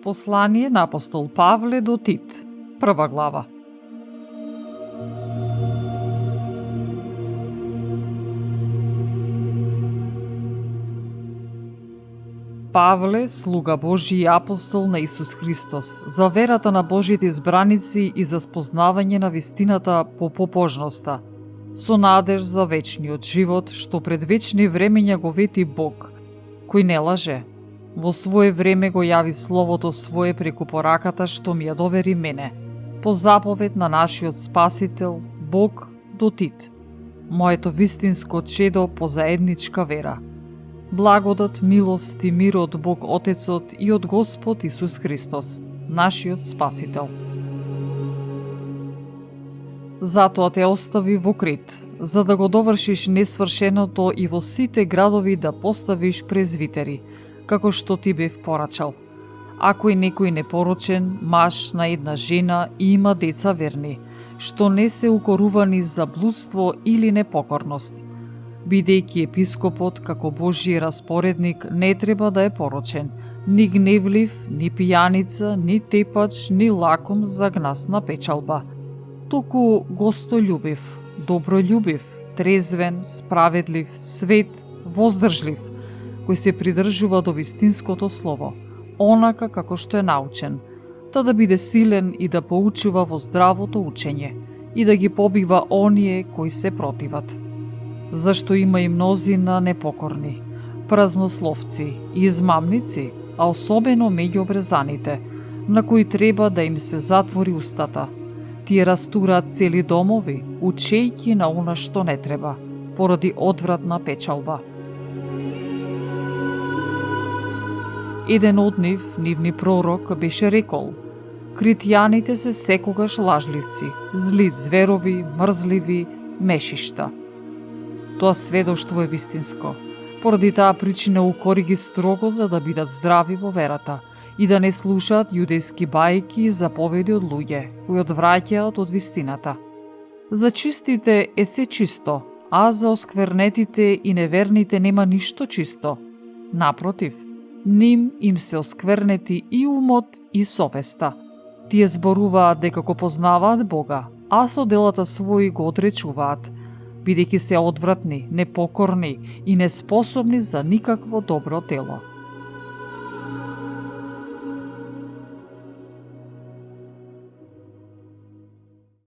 Послание на апостол Павле до Тит, 1 глава. Павле, слуга Божи и апостол на Исус Христос, за верата на Божите избраници и за спознавање на вистината по побожноста, со надеж за вечниот живот, што пред вечни времења го вети Бог, кој не лаже. Во свое време го јави Словото свое преку пораката што ми ја довери мене, по заповед на нашиот Спасител, Бог до Тит, моето вистинско чедо по заедничка вера. Благодат, милост и мир од Бог Отецот и од Господ Исус Христос, нашиот Спасител. Затоа те остави во Крит, за да го довршиш несвршеното и во сите градови да поставиш презвитери, како што ти бев порачал. Ако и некој непорочен, маж на една жена и има деца верни, што не се укорувани за блудство или непокорност, бидејќи епископот, како Божји распоредник, не треба да е порочен, ни гневлив, ни пијаница, ни тепач, ни лаком за гнасна печалба, туку гостолюбив, добролюбив, трезвен, справедлив, свет, воздржлив, кој се придржува до вистинското слово, онака како што е научен, да биде силен и да поучува во здравото учење и да ги побива оние кои се противат. Зашто има и мнозина непокорни, празнословци и измамници, а особено меѓу обрезаните, на кои треба да им се затвори устата. Тие растураат цели домови, учејќи на она што не треба, поради одвратна печалба. Еден од нивни пророк, беше рекол: критјаните се секогаш лажливци, зли зверови, мрзливи, мешишта. Тоа сведоштво е вистинско. Поради таа причина укори ги строго за да бидат здрави во верата и да не слушаат јудејски бајки и заповеди од луѓе, кои одвраќаат од вистината. За чистите е се чисто, а за осквернетите и неверните нема ништо чисто. Напротив, ним им се осквернети и умот и совеста. Тие зборуваат дека го познаваат Бога, а со делата своји го одречуваат, бидејќи се одвратни, непокорни и неспособни за никакво добро дело.